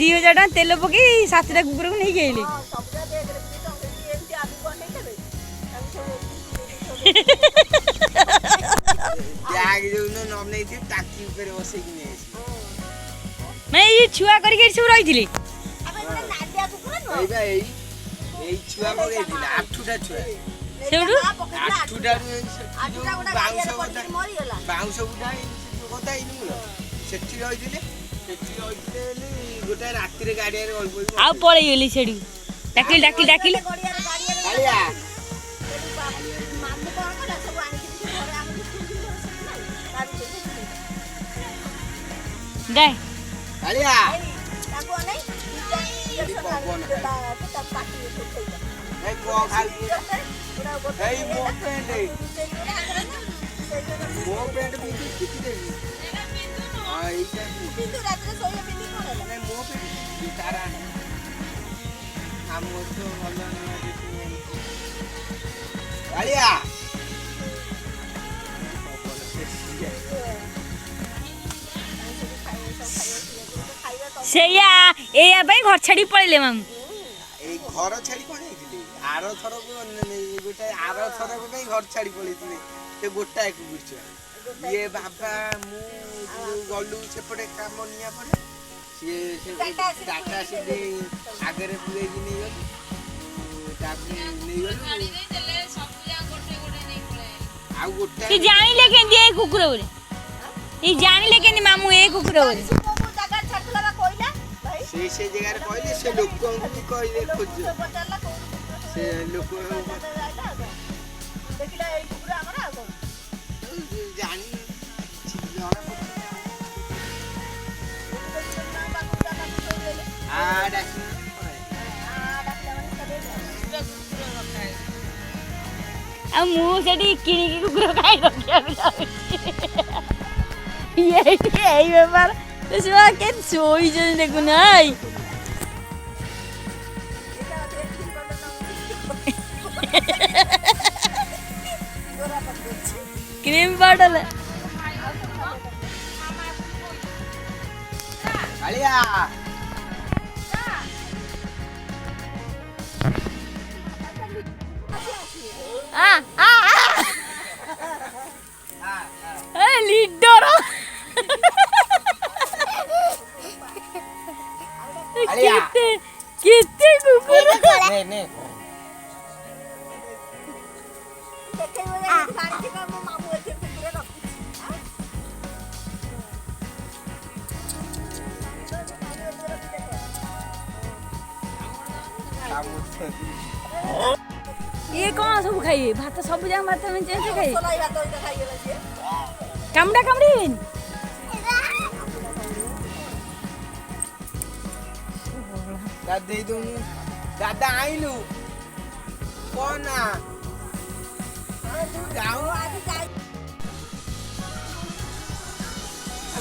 2000 टका तेल पकई 7टा कुकुर को नहीं गेली बैग जो न नै थि टाकी ऊपर बसे कि नै मैं ये छुआ करके सब रही थी अबे गोटे नाडिया कुकुर न एई बा एई छुआ पके दिला 8टा छुआ सेउडु 8टा आठटा गोटा गाड़िया पड़ी मरि गेला बाउंस उठा कोता इनु सेठी रही दिले सेठी रही दिले गोटा राती रे गाड़िया रे गल आ पळे गेली सेडू डाकिल गाड़िया कालिया मामू कोन कोला सब आनी कि घरे हम दे कालिया ताको नै ए को खाल ए मो पेंट भी किति देबी हां एटा बिंदु रात रे सोया बिंदु कोन नै मो पेंट तारा हम तो भलो न कालिया सेया एया भाई घर छाड़ी पळले मामू ए घर छाड़ी कोन हेतिले आरो थरो को गोटे आरो थरो को नहीं घर छाड़ी पळेतिले ते गोटा एक गुछ ये बाबा मु गलु सेपटे काम निया पड़े से डाटा से दे आगे रे पुरे कि नहीं गल तापे नहीं गल आ गोटा ती जानिले केंदी ए कुकुर बोले ई जानिले केंदी मामू ए कुकुर बोले से जगह रे कहले से लोक को कहले खोज से लोक देखिला ए कुकुर हमरा को जानी आ मु सेठी किनी की कुकुर खाई रखिया ये एई व्यापार त्यसमा के सोई जन देखु नाइ क्रीम बॉटल कालिया आ लीडर कितने कुकुर ने ने देखे हुए गाड़ी के काम मामू एथे कुकुर रखी ये कौन सब खाइए भात सब जान भात में चेंज खाइए सोलाई भात ओइता खाइ गेला से कामड़ा कामड़ी दादा दे दूं दादा आइलु कौन आ जाओ आज जाई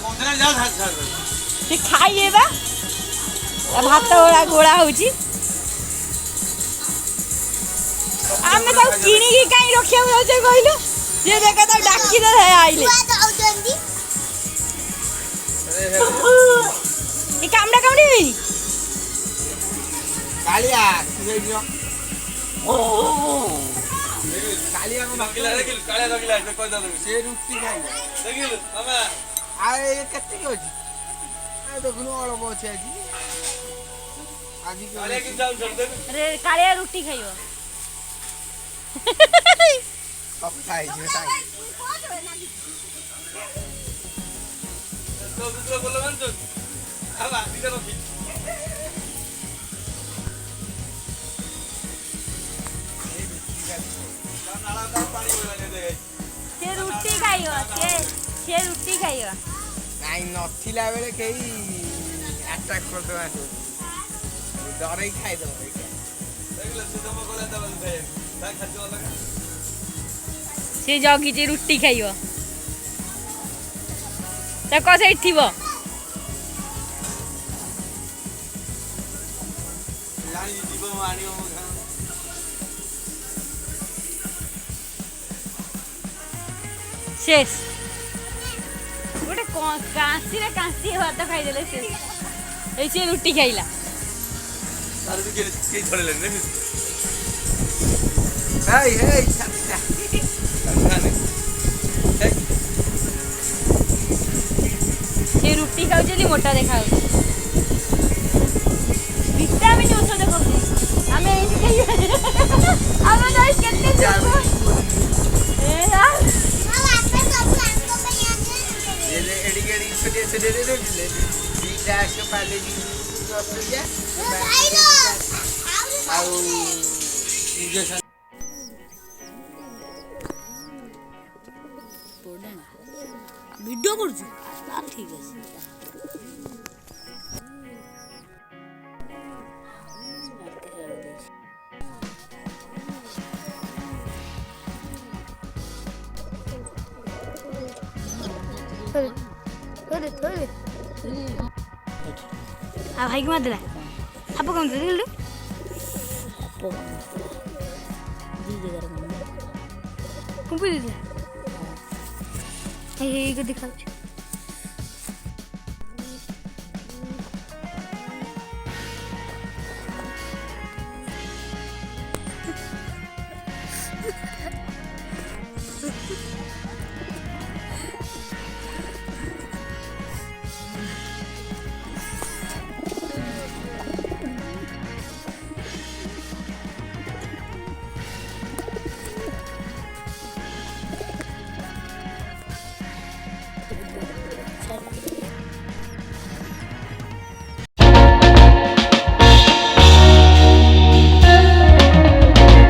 कोंदरा जा था ये खाइए बा भात ओड़ा गोड़ा होची आमे तो किनी की काई रखिया हो जे कहिलो जे देखा तो डाकी दे आइले ये कामड़ा कामड़ी होई कालिया की गइलो कालिया को भागिला रे कालिया रगिला से कोइ दादू से रुटी खाइ देखिल मामा आए कत्ते के होची आ देखनु अलप अछि आजी कालिया की जाऊ छोड़ दे रे कालिया रोटी खाइयो अब खाइ जे खाइ तो दूसरा बोलो मन तो अब आदि का रखी से रोटी खाइयो से रोटी खाइयो नाइ नथिला बेले केही अटैक कर दो आसो डरै खाइ दो देखले से जमा कोला दबल भे ता खाजो लगा से जगी जे रोटी खाइयो त कसै थिबो लानी जीव मानियो शेष गोटे कांसी रे कांसी भात खाई देले शेष এই সে রুটি খাইলা তাহলে তো কে ধরলেন না হেই হেই ছাড় ସେ ରୁଟି ଖାଉଛନ୍ତି ମୋଟା ଦେଖାଯାଉଛି ଭିଟାମିନ ଔଷଧ କରୁଛି ଆମେ ଆମେ ଯାଇ କେତେ ଭିଡ଼ିଓ କରୁଛୁ ଠିକ ଅଛି भाई की मारदेला आप कौन दे दिलु कुंपी दे हे को दिखाऊ